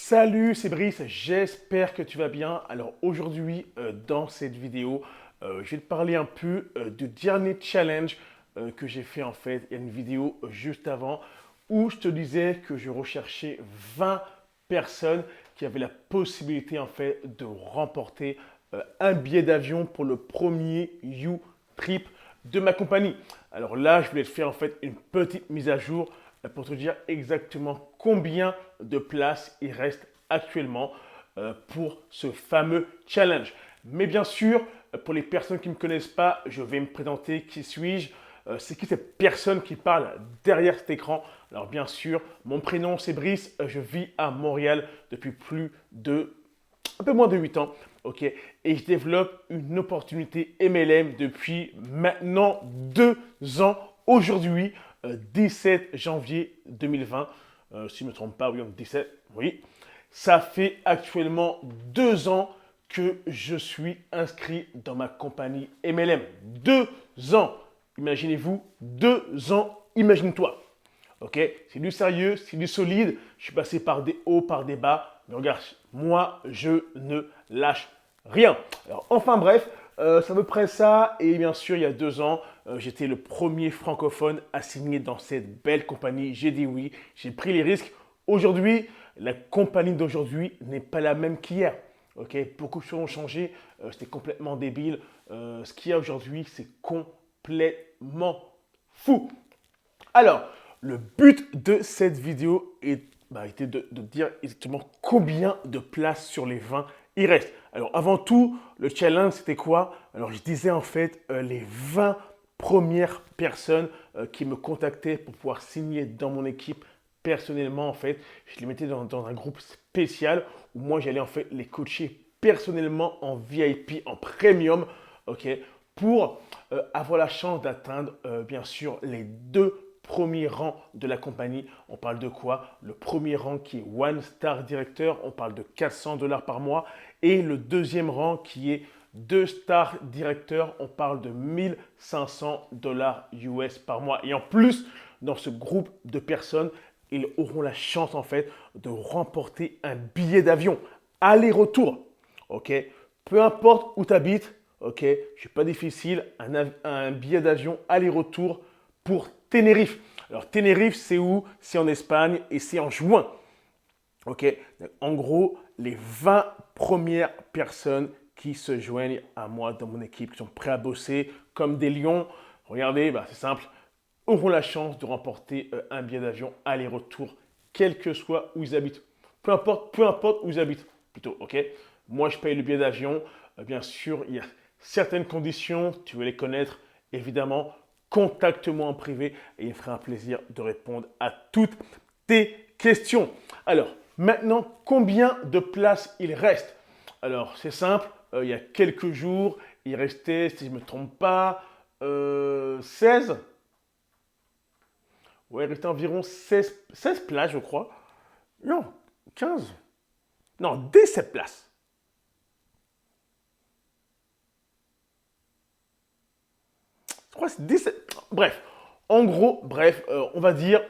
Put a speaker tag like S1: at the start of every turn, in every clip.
S1: Salut, c'est Brice, j'espère que tu vas bien. Alors aujourd'hui, dans cette vidéo, je vais te parler un peu du dernier challenge que j'ai fait en fait. Il y a une vidéo juste avant où je te disais que je recherchais 20 personnes qui avaient la possibilité en fait de remporter un billet d'avion pour le premier You Trip de ma compagnie. Alors là, je voulais te faire en fait une petite mise à jour pour te dire exactement combien de places il reste actuellement pour ce fameux challenge. Mais bien sûr, pour les personnes qui ne me connaissent pas, je vais me présenter. Qui suis-je? C'est qui cette personne qui parle derrière cet écran? Alors bien sûr, mon prénom c'est Brice, je vis à Montréal depuis un peu moins de 8 ans, ok? Et je développe une opportunité MLM depuis maintenant 2 ans aujourd'hui, 17 janvier 2020. Si je ne me trompe pas, oui, 17, oui. Ça fait actuellement 2 ans que je suis inscrit dans ma compagnie MLM. 2 ans. Imaginez-vous, 2 ans, imagine-toi. Ok? C'est du sérieux, c'est du solide. Je suis passé par des hauts, par des bas. Mais regarde, moi, je ne lâche rien. Alors, enfin bref, c'est à peu près ça. Et bien sûr, il y a 2 ans, j'étais le premier francophone à signer dans cette belle compagnie. J'ai dit oui, j'ai pris les risques. Aujourd'hui, la compagnie d'aujourd'hui n'est pas la même qu'hier. Ok, beaucoup de choses ont changé. C'était complètement débile. Ce qu'il y a aujourd'hui, c'est complètement fou. Alors, le but de cette vidéo était de dire exactement combien de places sur les 20 il reste. Alors, avant tout, le challenge, c'était quoi? Alors, je disais en fait les 20 premières personnes qui me contactaient pour pouvoir signer dans mon équipe personnellement, en fait. Je les mettais dans un groupe spécial où moi, j'allais en fait les coacher personnellement en VIP, en premium, ok, pour avoir la chance d'atteindre, bien sûr, les deux premiers rangs de la compagnie. On parle de quoi? Le premier rang qui est One Star Director, on parle de 400 dollars par mois. Et le deuxième rang qui est 2 Star Director, on parle de 1500 dollars US par mois. Et en plus, dans ce groupe de personnes, ils auront la chance en fait de remporter un billet d'avion aller-retour. Ok? Peu importe où tu habites, ok? Je ne suis pas difficile, un billet d'avion aller-retour pour Tenerife. Alors Tenerife, c'est où? C'est en Espagne et c'est en juin. Ok? En gros, les 20 premières personnes qui se joignent à moi dans mon équipe, qui sont prêts à bosser comme des lions, regardez, c'est simple, auront la chance de remporter un billet d'avion aller-retour, quel que soit où ils habitent. Peu importe où ils habitent, plutôt, ok? Moi, je paye le billet d'avion. Bien sûr, il y a certaines conditions, tu veux les connaître, évidemment. Contacte-moi en privé et il me fera un plaisir de répondre à toutes tes questions. Alors, maintenant, combien de places il reste? Alors, c'est simple, il y a quelques jours, il restait, si je ne me trompe pas, 16. Ouais, il restait environ 16 places, je crois. Non, 15. Non, 17 places. Je crois que c'est 17. Bref, en gros, on va dire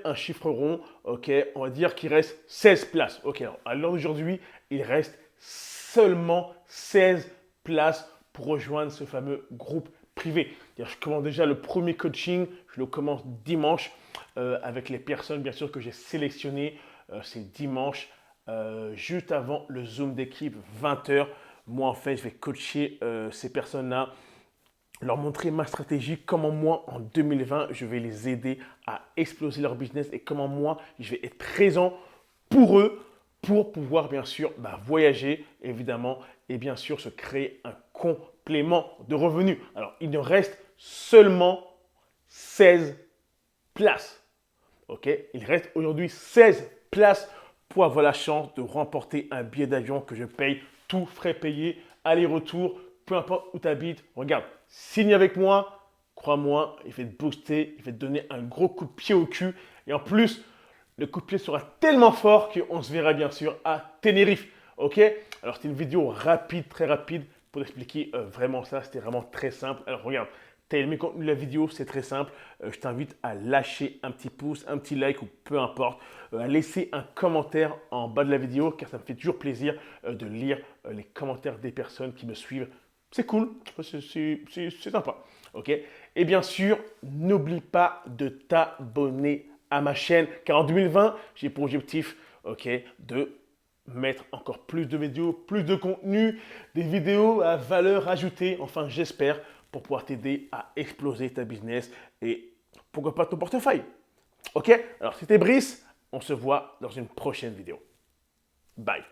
S1: un chiffre rond, ok, on va dire qu'il reste 16 places. Ok, alors à l'heure d'aujourd'hui, il reste seulement 16 places pour rejoindre ce fameux groupe privé. Je commence déjà le premier coaching, je le commence dimanche avec les personnes, bien sûr, que j'ai sélectionnées. C'est dimanche, juste avant le Zoom d'équipe, 20 heures. Moi, en fait, je vais coacher ces personnes-là, leur montrer ma stratégie, comment moi, en 2020, je vais les aider à exploser leur business et comment moi, je vais être présent pour eux pour pouvoir, bien sûr, voyager, évidemment, et bien sûr, se créer un complément de revenus. Alors, il ne reste seulement 16 places. Ok? Il reste aujourd'hui 16 places pour avoir la chance de remporter un billet d'avion que je paye, tout frais payés, aller-retour, peu importe où tu habites. Regarde, signe avec moi, crois-moi, il va te booster, il va te donner un gros coup de pied au cul. Et en plus, le coup de pied sera tellement fort qu'on se verra bien sûr à Tenerife. Ok? Alors, c'était une vidéo rapide, très rapide pour expliquer vraiment ça. C'était vraiment très simple. Alors, regarde, tu as aimé le contenu de la vidéo, c'est très simple. Je t'invite à lâcher un petit pouce, un petit like ou peu importe. À laisser un commentaire en bas de la vidéo car ça me fait toujours plaisir de lire les commentaires des personnes qui me suivent. C'est cool, c'est sympa. Ok. Et bien sûr, n'oublie pas de t'abonner à ma chaîne car en 2020, j'ai pour objectif de mettre encore plus de vidéos, plus de contenu, des vidéos à valeur ajoutée, enfin j'espère, pour pouvoir t'aider à exploser ta business et pourquoi pas ton portefeuille. Ok. Alors c'était Brice, on se voit dans une prochaine vidéo. Bye.